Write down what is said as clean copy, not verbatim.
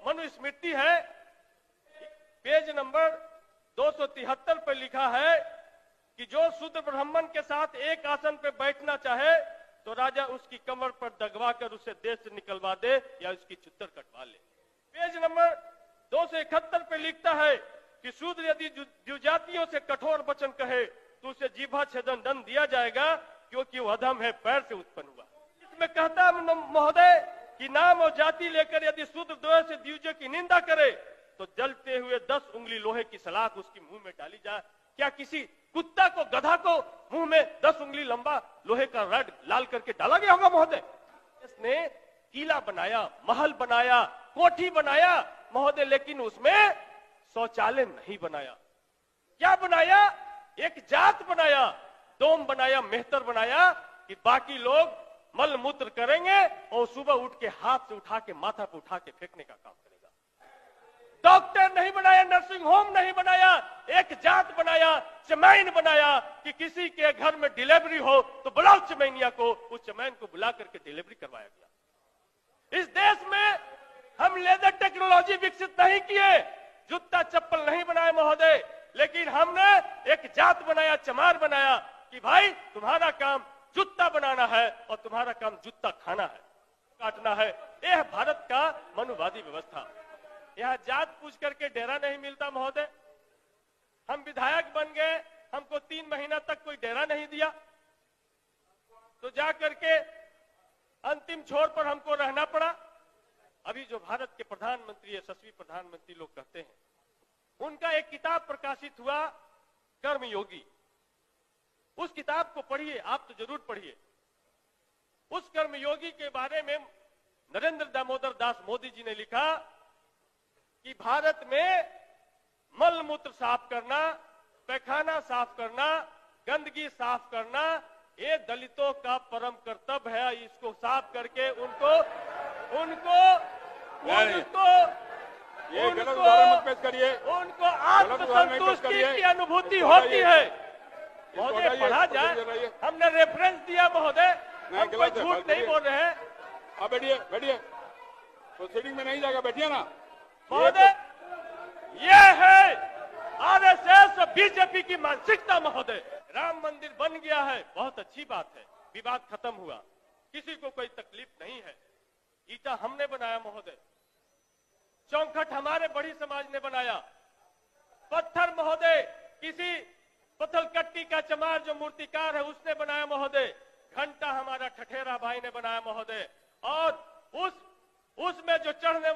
मनुस्मृति है, page number 273 पर लिखा है कि जो शूद्र ब्राह्मण के साथ एक आसन पर बैठना चाहे तो राजा उसकी कमर पर दगवा कर उसे देश से निकलवा दे या उसकी चुत्तर कटवा ले। पेज नंबर 271 पे लिखता है कि शूद्र यदि द्विजातियों से कठोर वचन कहे तो उसे जीभा छेदन दंड दिया जाएगा, क्योंकि वह अधम है, पैर से उत्पन्न हुआ। इसमें कहता महोदय कि नाम और जाति लेकर यदि शूद्र द्वय से द्विज की निंदा करे तो जलते हुए 10 उंगली लोहे की सलाख उसकी मुंह में डाली जाए। क्या किसी कुत्ता को, गधा को मुंह में 10 उंगली लंबा लोहे का रड लाल करके डाला गया होगा महोदय? इसने किला बनाया, महल बनाया, कोठी बनाया महोदय, लेकिन उसमें शौचालय नहीं बनाया। क्या बनाया? एक जात बनाया, डोम बनाया, मेहतर बनाया कि बाकी लोग मल मूत्र करेंगे और सुबह उठ के हाथ से उठा के माथा पे उठा के फेंकने का काम करेगा। डॉक्टर नहीं बनाया, नर्सिंग होम नहीं बनाया, एक जात बनाया, चमैन बनाया कि किसी के घर में डिलीवरी हो तो बुलाओ चमैनिया को, उस चमैन को बुला करके डिलीवरी करवाया गया। इस देश में हम लेजर टेक्नोलॉजी विकसित नहीं किए, जूता चप्पल नहीं बनाए महोदय, लेकिन हमने एक जात बनाया, चमार बनाया कि भाई तुम्हारा काम जूता बनाना है और तुम्हारा काम जूता खाना है, काटना है। यह भारत का मनुवादी व्यवस्था। यहाँ जात पूछ करके डेरा नहीं मिलता महोदय। हम विधायक बन गए, हमको 3 महीना तक कोई डेरा नहीं दिया, तो जा करके अंतिम छोर पर हमको रहना पड़ा। अभी जो भारत के प्रधानमंत्री, यशस्वी प्रधानमंत्री लोग कहते हैं, उनका एक किताब प्रकाशित हुआ, कर्मयोगी। उस किताब को पढ़िए, आप तो जरूर पढ़िए। उस कर्मयोगी के बारे में नरेंद्र दामोदर दास मोदी जी ने लिखा कि भारत में मल मूत्र साफ करना, पैखाना साफ करना, गंदगी साफ करना, ये दलितों का परम कर्तव्य है। इसको साफ करके उनको आत्मसंतुष्टि की अनुभूति होती है। महोदय पढ़ा जाए, हमने रेफरेंस दिया महोदय, हम कोई झूठ नहीं बोल रहे हैं। आप बैठिए, बैठिए, प्रोसीडिंग में नहीं जाएगा, बैठिए ना महोदय। ये है आरएसएस और बीजेपी की मानसिकता महोदय। राम मंदिर बन गया है, बहुत अच्छी बात है, विवाद खत्म हुआ, किसी को कोई तकलीफ नहीं है। ईटा हमने बनाया महोदय, चौखट हमारे बड़ी समाज ने बनाया, पत्थर महोदय किसी पत्थलकट्टी का चमार जो मूर्तिकार है उसने बनाया महोदय, घंटा हमारा ठठेरा भाई ने बनाया महोदय, और उसमें जो चढ़ने